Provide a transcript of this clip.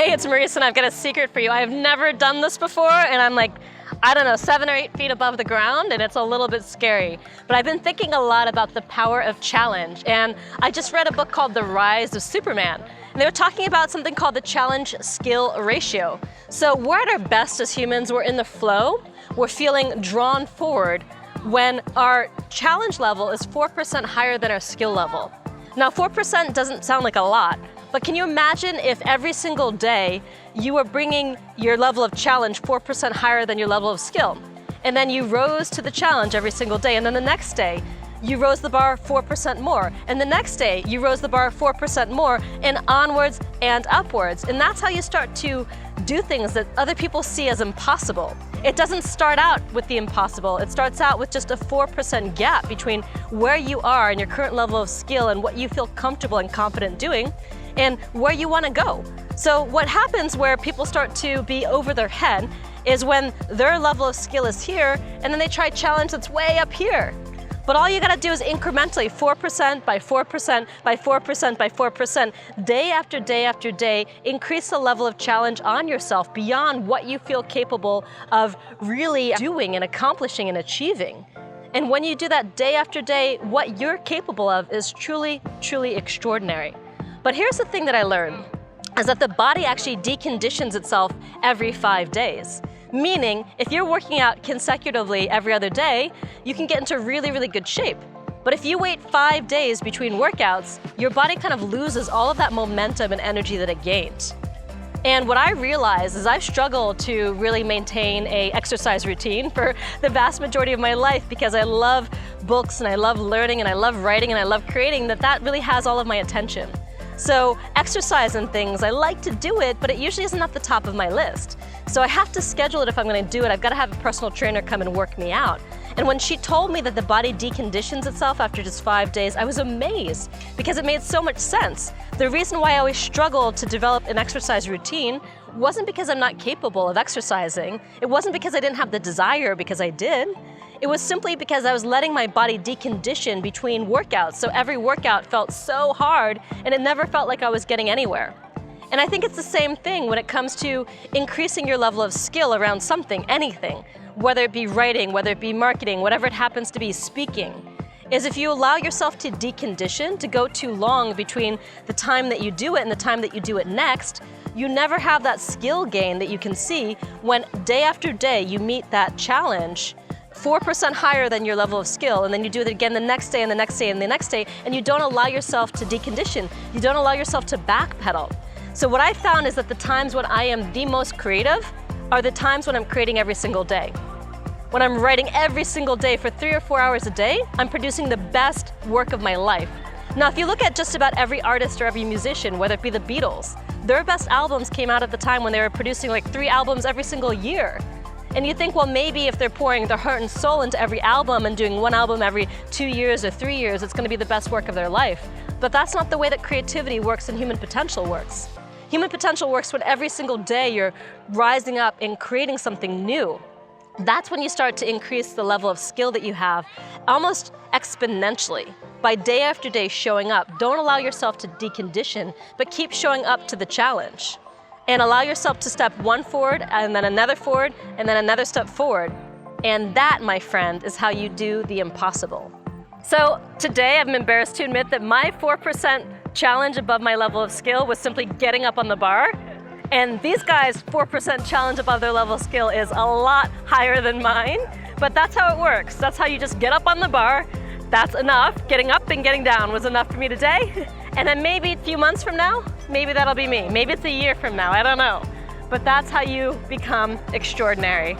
Hey, it's Marisa and I've got a secret for you. I've never done this before and I'm like, I don't know, 7 or 8 feet above the ground and it's a little bit scary. But I've been thinking a lot about the power of challenge, and I just read a book called The Rise of Superman. And they were talking about something called the challenge skill ratio. So we're at our best as humans, we're in the flow, we're feeling drawn forward when our challenge level is 4% higher than our skill level. Now 4% doesn't sound like a lot, but can you imagine if every single day you were bringing your level of challenge 4% higher than your level of skill? And then you rose to the challenge every single day, and then the next day you rose the bar 4% more, and the next day you rose the bar 4% more, and onwards and upwards. And that's how you start to do things that other people see as impossible. It doesn't start out with the impossible, it starts out with just a 4% gap between where you are and your current level of skill and what you feel comfortable and confident doing, and where you want to go. So what happens where people start to be over their head is when their level of skill is here and then they try a challenge that's way up here. But all you gotta do is incrementally, 4% by 4% by 4% by 4%, day after day after day, increase the level of challenge on yourself beyond what you feel capable of really doing and accomplishing and achieving. And when you do that day after day, what you're capable of is truly, truly extraordinary. But here's the thing that I learned, is that the body actually deconditions itself every 5 days. Meaning, if you're working out consecutively every other day, you can get into really, really good shape. But if you wait 5 days between workouts, your body kind of loses all of that momentum and energy that it gained. And what I realized is I've struggled to really maintain an exercise routine for the vast majority of my life because I love books and I love learning and I love writing and I love creating, that really has all of my attention. So exercise and things, I like to do it, but it usually isn't at the top of my list. So I have to schedule it if I'm going to do it. I've got to have a personal trainer come and work me out. And when she told me that the body deconditions itself after just 5 days, I was amazed because it made so much sense. The reason why I always struggled to develop an exercise routine wasn't because I'm not capable of exercising. It wasn't because I didn't have the desire, because I did. It was simply because I was letting my body decondition between workouts. So every workout felt so hard and it never felt like I was getting anywhere. And I think it's the same thing when it comes to increasing your level of skill around something, anything, whether it be writing, whether it be marketing, whatever it happens to be, speaking, is if you allow yourself to decondition, to go too long between the time that you do it and the time that you do it next, you never have that skill gain that you can see when day after day you meet that challenge 4% higher than your level of skill, and then you do it again the next day and the next day and the next day, and you don't allow yourself to decondition. You don't allow yourself to backpedal. So what I found is that the times when I am the most creative are the times when I'm creating every single day. When I'm writing every single day for 3 or 4 hours a day, I'm producing the best work of my life. Now, if you look at just about every artist or every musician, whether it be the Beatles, their best albums came out at the time when they were producing like 3 albums every single year. And you think, well, maybe if they're pouring their heart and soul into every album and doing 1 album every 2 years or 3 years, it's going to be the best work of their life. But that's not the way that creativity works and human potential works. Human potential works when every single day you're rising up and creating something new. That's when you start to increase the level of skill that you have almost exponentially. By day after day showing up, don't allow yourself to decondition, but keep showing up to the challenge. And allow yourself to step 1 forward, and then another forward, and then another step forward. And that, my friend, is how you do the impossible. So today, I'm embarrassed to admit that my 4% challenge above my level of skill was simply getting up on the bar. And these guys' 4% challenge above their level of skill is a lot higher than mine. But that's how it works. That's how you just get up on the bar. That's enough. Getting up and getting down was enough for me today. And then maybe a few months from now, maybe that'll be me. Maybe it's a year from now, I don't know. But that's how you become extraordinary.